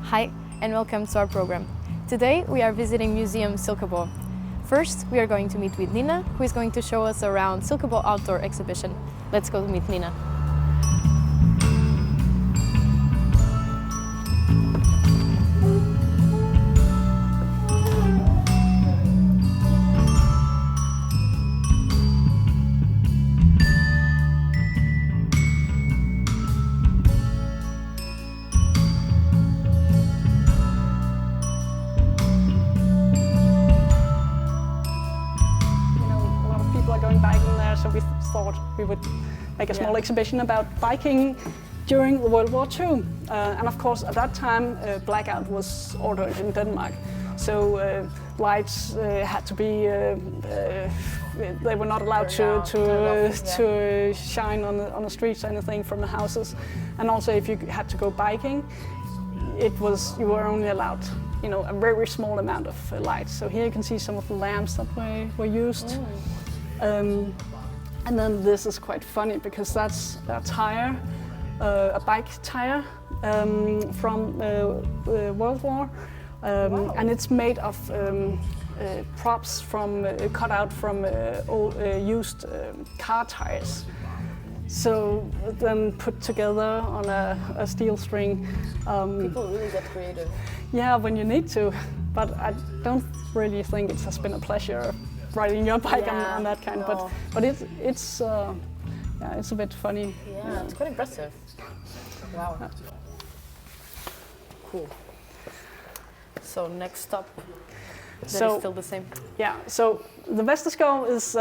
Hi, and welcome to our program. Today we are visiting Museum Silkeborg. First, we are going to meet with Nina, who is going to show us around Silkeborg Outdoor Exhibition. Let's go meet Nina. So we thought we would make a small exhibition about biking during World War II. And of course, at that time, blackout was ordered in Denmark. So lights had to be, they were not allowed to shine on the streets or anything from the houses. And also if you had to go biking, you were only allowed a very small amount of lights. So here you can see some of the lamps that were used. And then this is quite funny because that's a tire, a bike tire from World War, and it's made of props cut out from old used car tires. So then put together on a steel string. People really get creative. Yeah, when you need to, but I don't really think it has been a pleasure riding your bike on that kind, no. but it's a bit funny. Yeah, it's quite impressive. Wow. Cool. So next stop, that is still the same. Yeah. So the Periskop is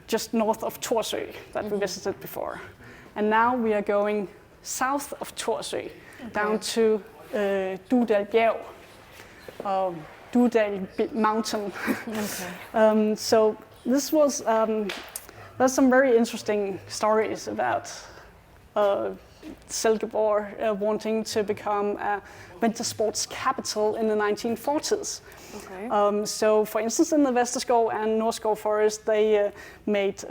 just north of Thorsø that we visited before, and now we are going south of Thorsø down to Del.3. Dudal Mountain. Okay. So this was, there's some very interesting stories about Silkeborg wanting to become a winter sports capital in the 1940s. Okay. So for instance, in the Periskop and Norskov Forest, they made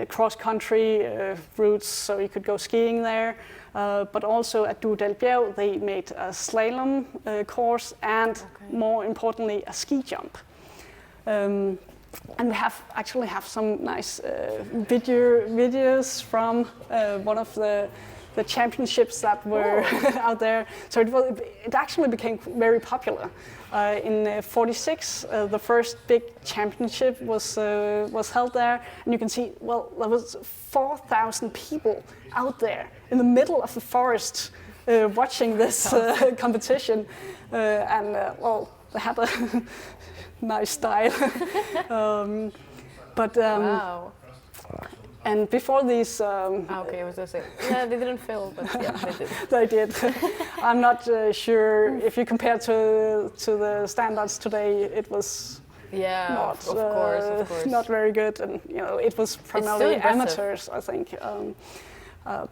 cross-country routes so you could go skiing there. But also at Del.3 they made a slalom course and, more importantly, a ski jump. And we actually have some nice videos from one of the championships that were out there. So it actually became very popular. In '46, the first big championship was held there, and you can see, there was 4,000 people out there in the middle of the forest watching this competition, and they had a nice style. Wow. And before these... okay, I was going to say, yeah, they didn't fail, but yeah, they did. They did. I'm not sure if you compare to the standards today, it was not, of course. not very good, and it was primarily amateurs, I think.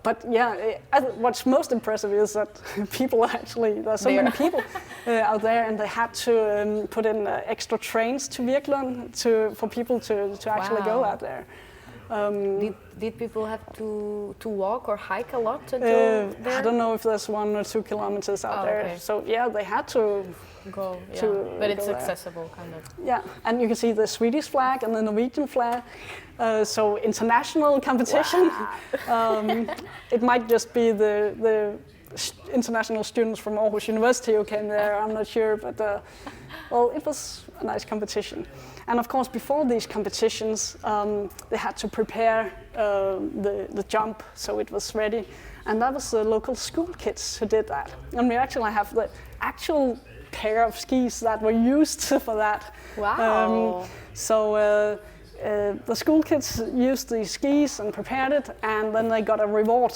But yeah, what's most impressive is that there's so many people out there, and they had to put in extra trains to Virkeland for people to actually go out there. Did people have to walk or hike a lot to go there? I don't know if there's 1 or 2 kilometers out there. Okay. So yeah, they had to go. But it's accessible, kind of. Yeah, and you can see the Swedish flag and the Norwegian flag. So international competition. Wow. It might just be the international students from Aarhus University who came there. I'm not sure, but it was a nice competition. And of course, before these competitions, they had to prepare the jump so it was ready. And that was the local school kids who did that. And we actually have the actual pair of skis that were used for that. Wow. So the school kids used these skis and prepared it, and then they got a reward.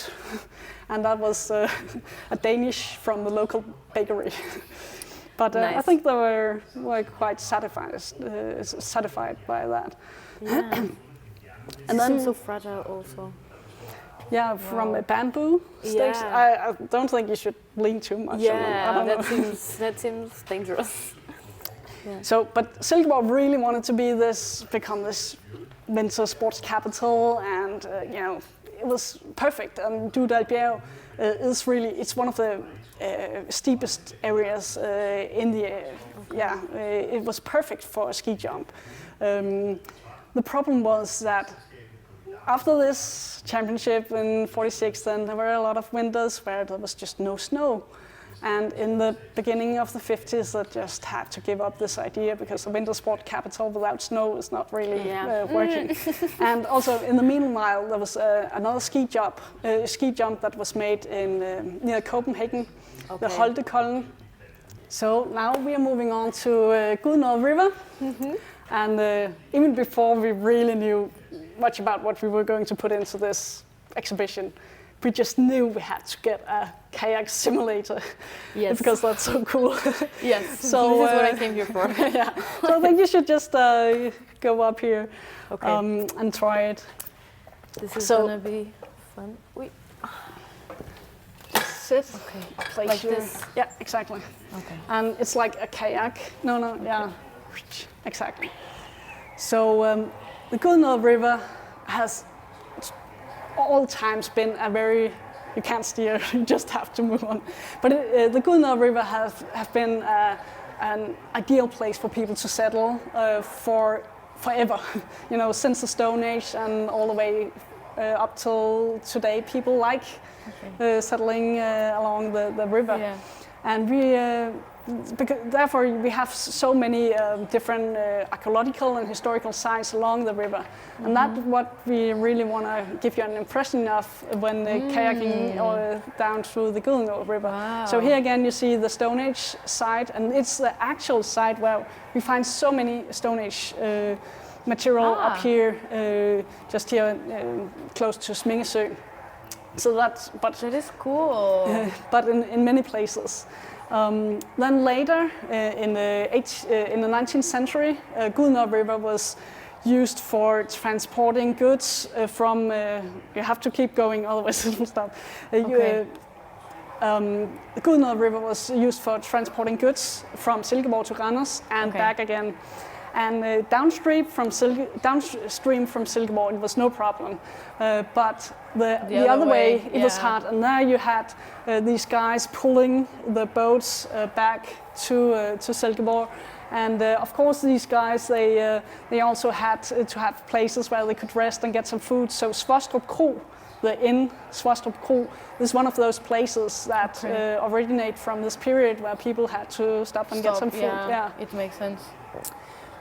And that was a Danish from the local bakery. But nice. I think they were quite satisfied by that. Yeah. And then so fragile also. Yeah, from bamboo sticks. I don't think you should lean too much on them. Yeah, that seems dangerous. Yeah. So, but Silkeborg really wanted to become this winter sports capital, and it was perfect. And Del.3 is really, it's one of the steepest areas in the, it was perfect for a ski jump. The problem was that after this championship in '46, then there were a lot of winters where there was just no snow. And in the beginning of the 50s, they just had to give up this idea because the winter sport capital without snow is not really working. And also, in the meanwhile, there was another ski jump that was made in near Copenhagen, the Holtekollen. So now we are moving on to Gudnår River. And even before we really knew much about what we were going to put into this exhibition, we just knew we had to get a kayak simulator. Yes. Because that's so cool. Yes, so this is what I came here for. Yeah. So I think you should just go up here and try it. This is gonna be fun. Wait. Sit. Okay. Place like your, this. Yeah, exactly. Okay. And it's like a kayak. No, yeah. Exactly. So the Gudnår River has all times been a very, you can't steer, you just have to move on. But the Gudnår River have been an ideal place for people to settle for forever. You know, since the Stone Age and all the way up till today, people like settling along the river. Yeah. And therefore we have so many different archaeological and historical sites along the river. And that's what we really want to give you an impression of when kayaking down through the Gudnår River. Wow. So here again you see the Stone Age site, and it's the actual site where we find so many Stone Age material up here, just here close to Smingesø. So That is cool. But in many places. Then later, in the 19th century, Gudnår River was used for transporting goods from. You have to keep going, otherwise it will stop. The Gudnår River was used for transporting goods from Silkeborg to Randers and back again. And downstream from Silkeborg, it was no problem. But the other way, it was hard. And there you had these guys pulling the boats back to Silkeborg. And of course, these guys, they also had to have places where they could rest and get some food. So Svostrup Kro, the inn Svostrup Kro, is one of those places that originate from this period where people had to stop and get some food. Yeah, it makes sense.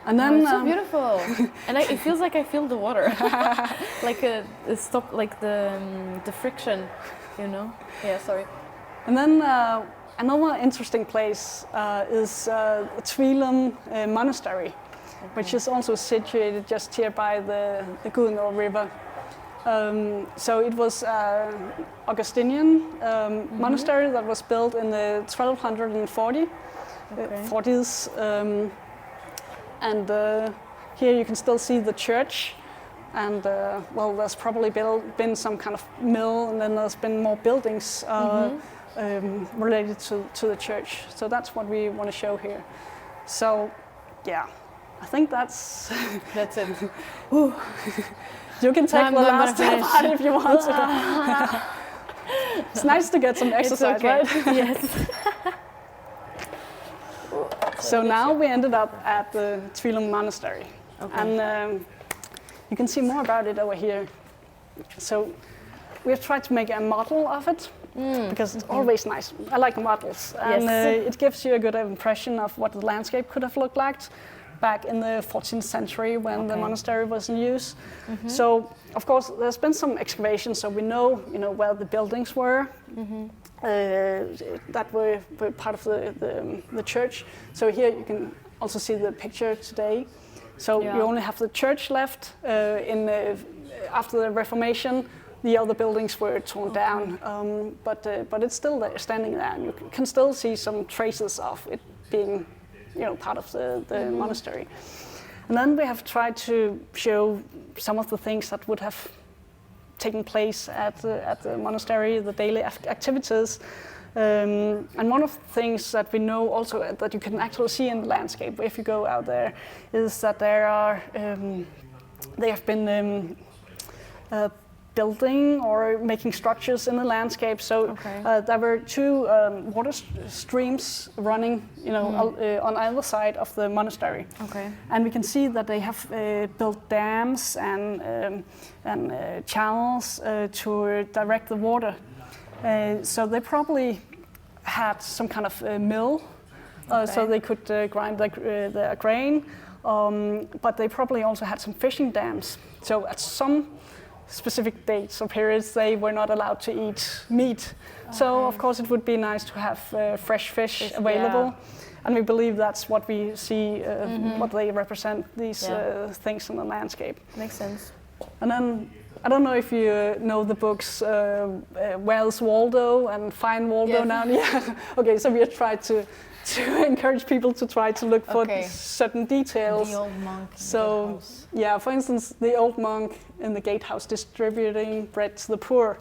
And then it's so beautiful, and it feels like I feel the water, like the friction, you know. Yeah, sorry. And then another interesting place is Tvilum Monastery, which is also situated just here by the Gudnår River. So it was Augustinian monastery that was built in the 1240s. And here you can still see the church, and there's probably been some kind of mill, and then there's been more buildings related to the church. So that's what we want to show here. So, yeah, I think that's it. You can take the last part if you want to. It's nice to get some exercise, right? Yes. So now we ended up at the Tvilum Monastery, and you can see more about it over here. So we have tried to make a model of it, because it's always nice. I like models, and it gives you a good impression of what the landscape could have looked like back in the 14th century when the monastery was in use. So of course there's been some excavations, so we know where the buildings were. That were part of the church. So here you can also see the picture today. So you only have the church left. After the Reformation, the other buildings were torn down, but it's still there, standing there, and you can still see some traces of it being, part of the monastery. And then we have tried to show some of the things that would have taking place at the monastery, the daily activities. And one of the things that we know also that you can actually see in the landscape if you go out there is that there have been building or making structures in the landscape. So there were two water streams running, on either side of the monastery. Okay. And we can see that they have built dams and channels to direct the water. So they probably had some kind of mill, so they could grind the grain. But they probably also had some fishing dams. So at some specific dates or periods, they were not allowed to eat meat. Okay. So of course it would be nice to have fresh fish available. Yeah. And we believe that's what we see, what they represent, these things in the landscape. Makes sense. And then, I don't know if you know the books Where's Waldo and Find Waldo Now. Yeah. Okay, so we have tried to encourage people to try to look for certain details. The old monk. So, yeah, for instance, the old monk in the gatehouse distributing bread to the poor.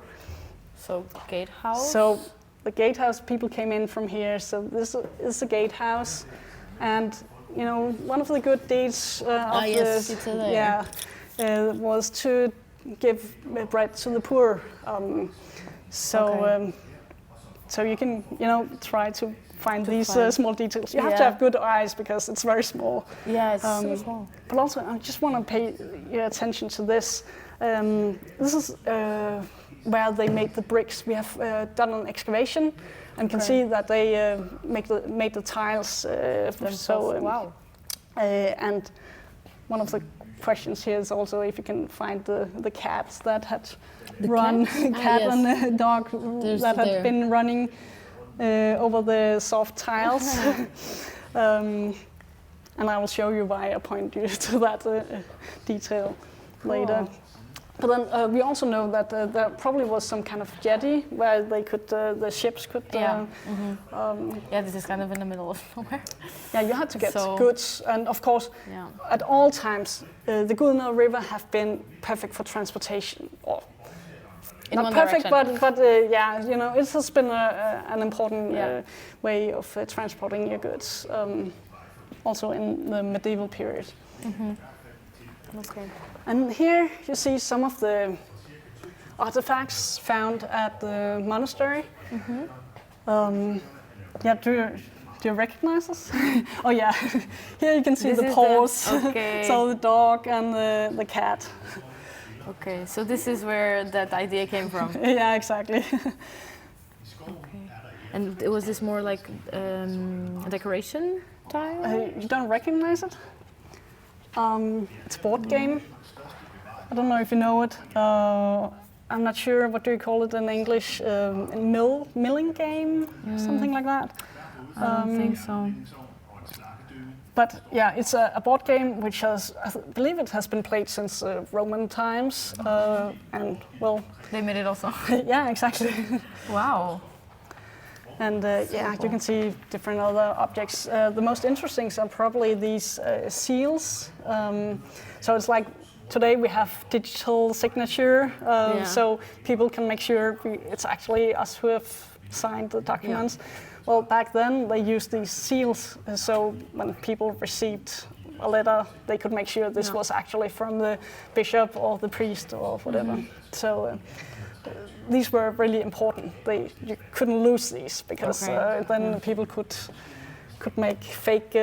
So, gatehouse? So, the gatehouse, people came in from here. So, this is the gatehouse. And, one of the good deeds of this was to give bread to the poor. So you can, try to find these small details. You have to have good eyes because it's very small. Yeah, it's so small. But also, I just want to pay your attention to this. This is where they made the bricks. We have done an excavation and can see that they made the tiles. Wow. And one of the questions here is also if you can find the cats that had run, cat and the dog that had been running over the soft tiles. And I will show you why I point you to that detail later. But then we also know that there probably was some kind of jetty where they could, the ships could. This is kind of in the middle of nowhere. Yeah, you had to get goods, and of course, at all times, the Gudner River have been perfect for transportation. Or not perfect, but it has been an important way of transporting your goods, also in the medieval period. Okay. And here you see some of the artifacts found at the monastery. Do you recognize this? Oh yeah, here you can see the paws. So the dog and the cat. Okay, so this is where that idea came from. Yeah, exactly. Okay. And was this more like a decoration tile? You don't recognize it? It's a board game. I don't know if you know it. I'm not sure what do you call it in English. Milling game, something like that. I don't think so. But yeah, it's a board game which has, I believe it has been played since Roman times. And well, they made it also. Yeah, exactly. Wow. And you can see different other objects. The most interesting are probably these seals. So it's like today we have digital signature, so people can make sure it's actually us who have signed the documents. Yeah. Well, back then they used these seals, so when people received a letter, they could make sure this was actually from the bishop or the priest or whatever. So these were really important. You couldn't lose these because then people could make fake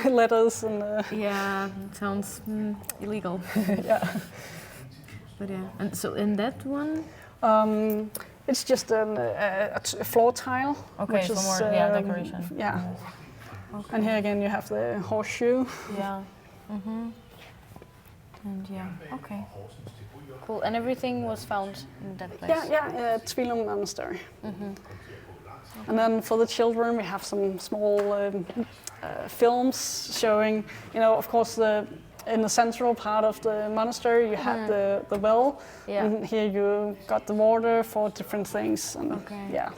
letters and. It sounds illegal. Yeah. But and so in that one. It's just a floor tile. Okay, which so is, more decoration. Yeah. Okay. And here again you have the horseshoe. Yeah. And okay. Cool. And everything was found in that place? Yeah, Tvilum Monastery. And then for the children we have some small films showing, of course in the central part of the monastery you had the well, and here you got the water for different things. And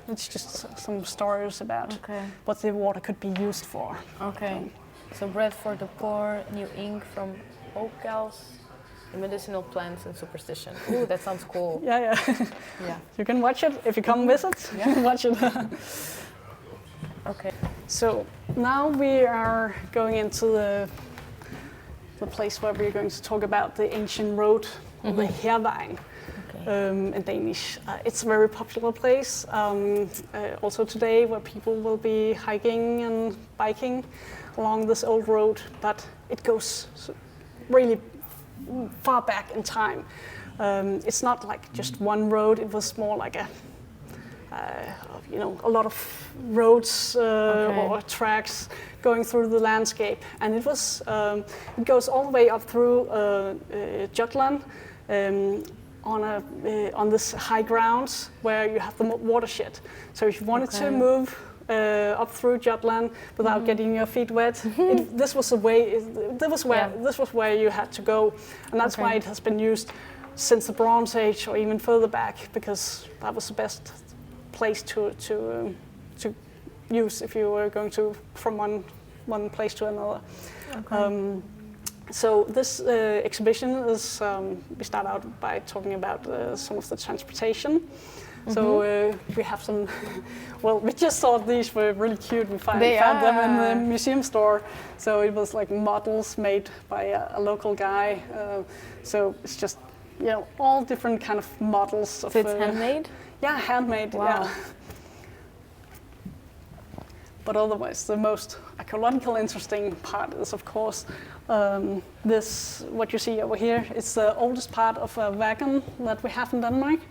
it's just some stories about what the water could be used for. Okay. So bread for the poor, new ink from oak galls, medicinal plants and superstition. Ooh, that sounds cool. Yeah. You can watch it if you come visit. You can watch it. Okay. So now we are going into the place where we're going to talk about the ancient road, the Hervejen. in Danish. It's a very popular place, also today, where people will be hiking and biking along this old road, but it goes really far back in time. It's not like just one road, it was more like a lot of roads or tracks going through the landscape, and it goes all the way up through Jutland on this high grounds where you have the watershed. So if you wanted to move up through Jutland without getting your feet wet, this was where you had to go, and that's why it has been used since the Bronze Age or even further back, because that was the best place to use if you were going to from one place to another. So this exhibition is, we start out by talking about some of the transportation. So we have some, well, we just thought these were really cute. We found them in the museum store. So it was like models made by a local guy. So it's just, all different kind of models. So it's handmade? Yeah, handmade, wow. But otherwise, the most ecological interesting part is, of course, this, what you see over here. It's the oldest part of a wagon that we have in Denmark.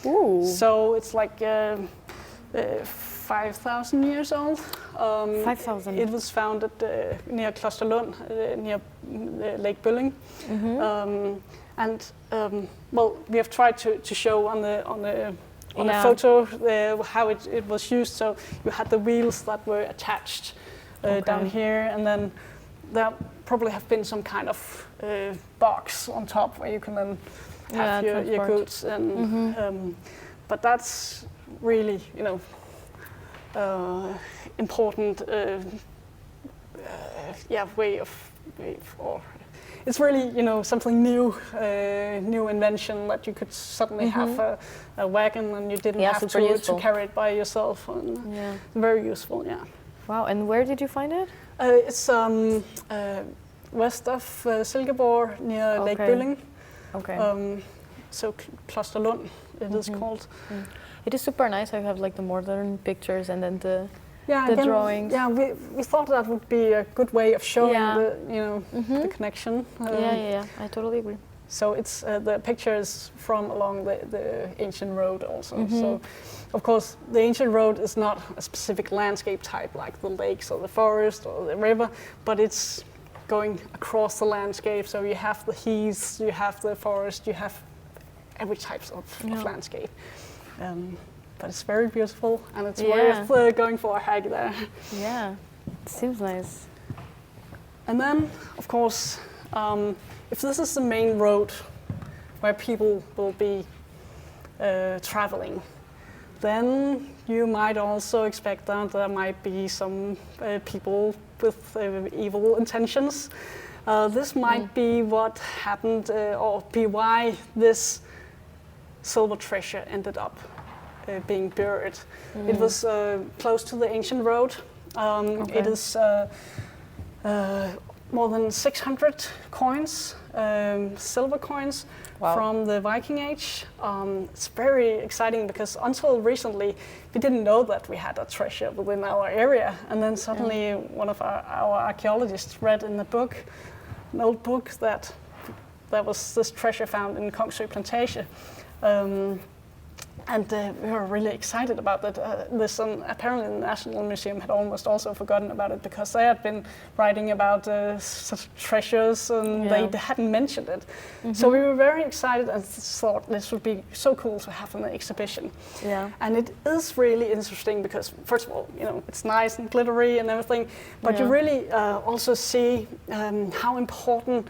Ooh. So it's like 5,000 years old. 5,000? It was founded near Klosterlund, near Lake Bølling. Well, we have tried to show on the photo how it was used. So you had the wheels that were attached down here, and then there probably have been some kind of box on top where you can then have your goods. And but that's really important way of. It's really, something new, new invention that you could suddenly have a wagon and you didn't have to carry it by yourself. And very useful, yeah. Wow, and where did you find it? It's west of Silkeborg, near Lake Bølling. Okay. So Klosterlund, it is called. It is super nice. I have like the modern pictures and then the drawings. Yeah, we thought that would be a good way of showing the connection. I totally agree. So it's the picture is from along the ancient road also. So, of course, the ancient road is not a specific landscape type like the lakes or the forest or the river, but it's going across the landscape. So you have the heaths, you have the forest, you have every type of landscape. But it's very beautiful, and it's worth going for a hike there. Yeah, it seems nice. And then, of course, if this is the main road where people will be traveling, then you might also expect that there might be some people with evil intentions. This might be what happened, or be why this silver treasure ended up being buried. It was close to the ancient road. It is more than 600 coins, silver coins from the Viking Age. It's very exciting because until recently we didn't know that we had a treasure within our area, and then suddenly one of our archaeologists read in the book, an old book, that there was this treasure found in Kongsø Plantage. And we were really excited about that. Apparently the National Museum had almost also forgotten about it because they had been writing about such treasures and they hadn't mentioned it. So we were very excited and thought this would be so cool to have in the exhibition. Yeah. And it is really interesting because, first of all, it's nice and glittery and everything, but you really also see how important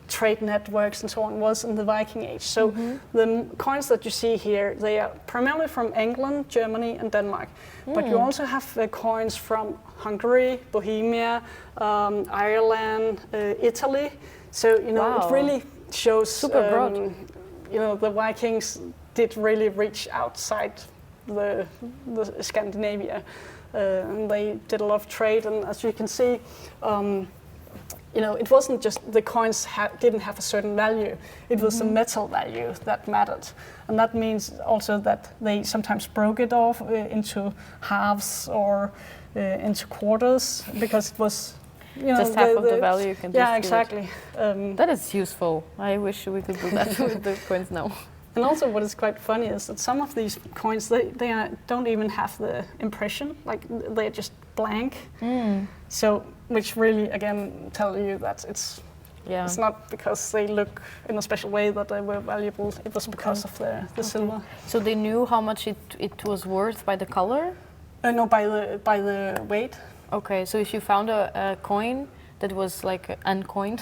trade networks and so on was in the Viking Age. So the coins that you see here, they are primarily from England, Germany and Denmark. But you also have coins from Hungary, Bohemia, Ireland, Italy. So, it really shows super broad. The Vikings did really reach outside the Scandinavia. And they did a lot of trade, and as you can see, it wasn't just the coins didn't have a certain value. It was the metal value that mattered. And that means also that they sometimes broke it off into halves or into quarters because it was, just half of the value you can just yeah, exactly. That is useful. I wish we could do that with the coins now. And also what is quite funny is that some of these coins, they don't even have the impression, like they're just blank. So, which really, again, tell you that it's not because they look in a special way that they were valuable, it was because of the silver. So they knew how much it was worth by the color? No, by the weight. Okay, so if you found a coin that was like uncoined,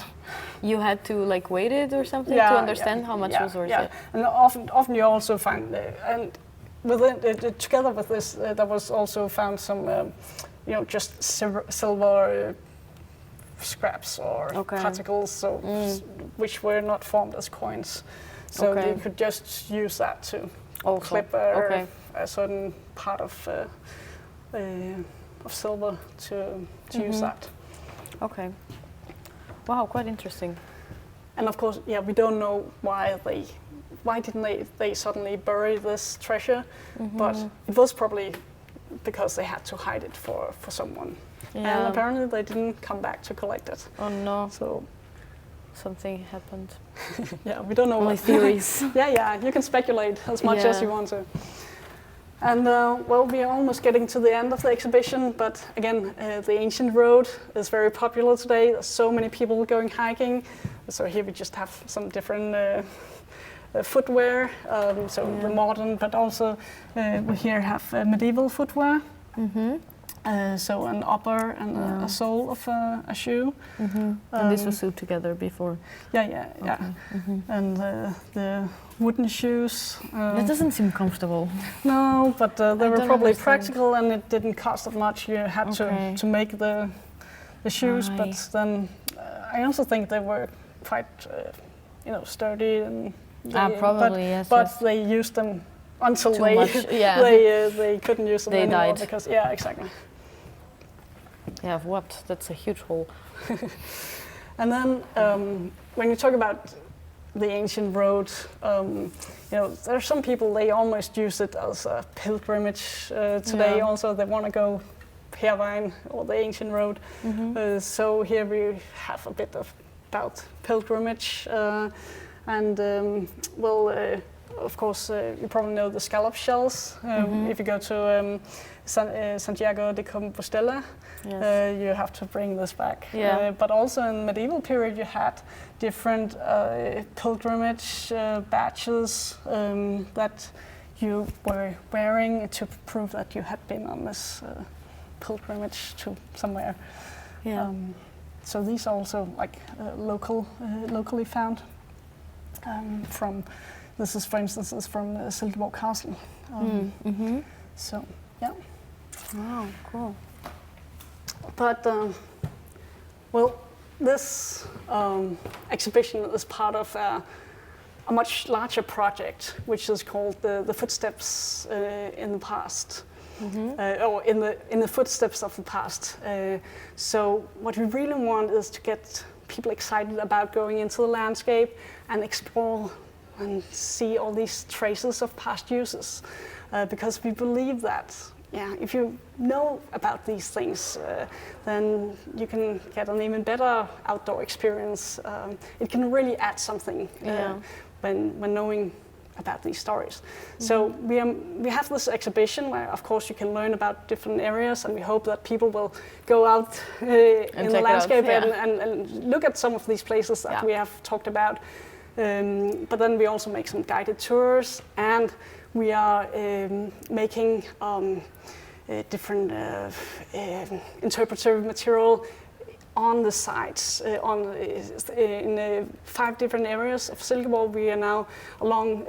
you had to like weight it or something to understand how much was worth it. And often you also find, and within together with this, there was also found some, just silver scraps or particles, so which were not formed as coins. So you could just use that to clip a certain part of silver to use that. Okay. Wow, quite interesting. And of course, we don't know why didn't they suddenly bury this treasure, but it was probably because they had to hide it for someone. Yeah. And apparently they didn't come back to collect it. Oh no. So something happened. We don't know. Only theories. You can speculate as much as you want to. And we are almost getting to the end of the exhibition, but again, the ancient road is very popular today. There's so many people going hiking. So here we just have some different footwear, the modern, but also we here have medieval footwear. So an upper and a sole of a shoe. And this was sewed together before? Yeah. And the wooden shoes. That doesn't seem comfortable. No, but they were probably practical and it didn't cost that much. You had to make the shoes, but then I also think they were quite sturdy and they used them until they couldn't use them anymore died. Because exactly. Yeah, what? That's a huge hole. And then when you talk about the ancient road, there are some people, they almost use it as a pilgrimage today. Also, they want to go Hervejen or the ancient road. So here we have a bit about pilgrimage. Of course, you probably know the scallop shells. If you go to Santiago de Compostela, you have to bring this back. But also in the medieval period, you had different pilgrimage badges that you were wearing to prove that you had been on this pilgrimage to somewhere. So these are also like locally found. This is, for instance, from Silkeborg Castle. So, yeah. Wow, cool. But, this exhibition is part of a much larger project, which is called the Footsteps in the Past, or in the footsteps of the past. So, what we really want is to get people excited about going into the landscape and explore and see all these traces of past uses, because we believe that if you know about these things, then you can get an even better outdoor experience. It can really add something when knowing about these stories. So we have this exhibition where, of course, you can learn about different areas, and we hope that people will go out in the landscape and look at some of these places that we have talked about. But then we also make some guided tours, and we are making different interpretive material on the sites. In 5 different areas of Silkeborg, we are now along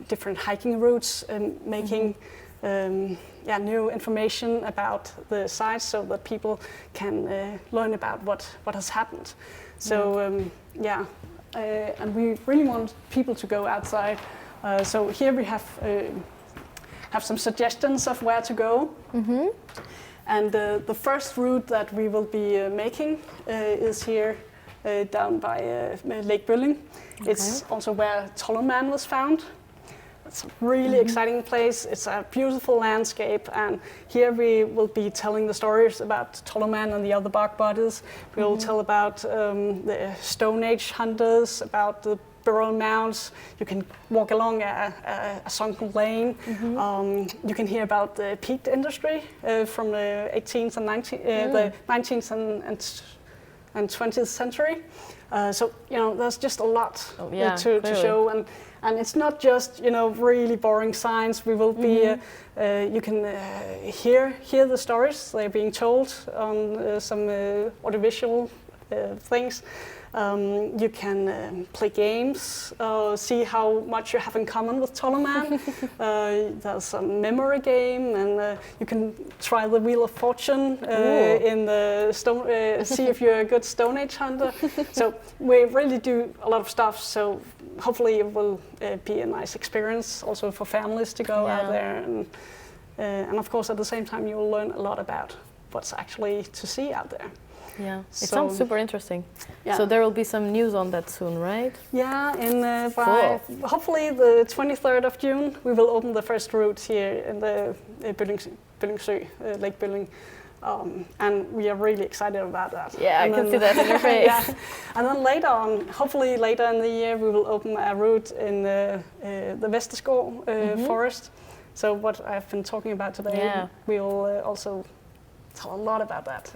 different hiking routes and making new information about the sites so that people can learn about what has happened. So and we really want people to go outside. So here we have some suggestions of where to go. And the first route that we will be making is here down by Lake Bølling. Okay. It's also where Tollerman was found. It's a really exciting place. It's a beautiful landscape, and here we will be telling the stories about Tollerman and the other bark bodies. We'll tell about the Stone Age hunters, about the burial mounds. You can walk along a sunken lane. You can hear about the peat industry from the 18th and 19th and 20th century. So there's just a lot to show, and it's not just really boring science. We will be you can hear the stories they're being told on some audiovisual things. You can play games, see how much you have in common with Tollerman. There's a memory game, and you can try the Wheel of Fortune in the stone. See if you're a good Stone Age hunter. So we really do a lot of stuff. So hopefully it will be a nice experience also for families to go out there, and of course at the same time you will learn a lot about what's actually to see out there. Yeah, it sounds super interesting. Yeah. So there will be some news on that soon, right? Yeah, by hopefully the 23rd of June, we will open the first route here in the Bøllingsø, Lake Bølling. And we are really excited about that. Yeah, I can see that in your face. Yeah. And then later on, hopefully later in the year, we will open a route in the Vesterskov forest. So what I've been talking about today, we will also tell a lot about that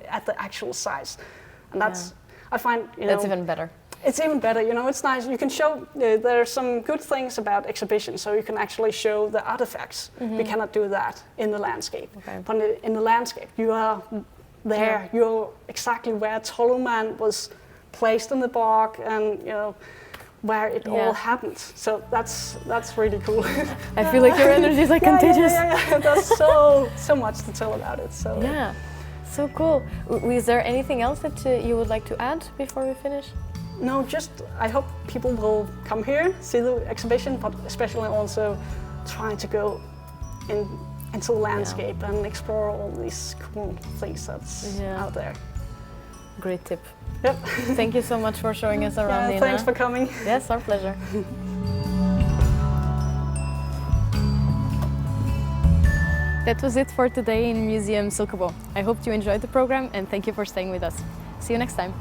at the actual size, and that's I find that's even better. It's even better, it's nice. You can show there are some good things about exhibitions, so you can actually show the artifacts. We cannot do that in the landscape, but in the landscape you are there. You're exactly where Tollerman was placed in the bark, and where it all happened. So that's really cool. I feel like your energy is contagious. Yeah. There's so much to tell about it. So yeah, so cool. Is there anything else that you would like to add before we finish? No, just I hope people will come here, see the exhibition, but especially also trying to go into the landscape and explore all these cool things that's out there. Great tip. Yep. Thank you so much for showing us around, Nina. Thanks for coming. Yes, our pleasure. That was it for today in Museum Silkeborg. I hope you enjoyed the program, and thank you for staying with us. See you next time.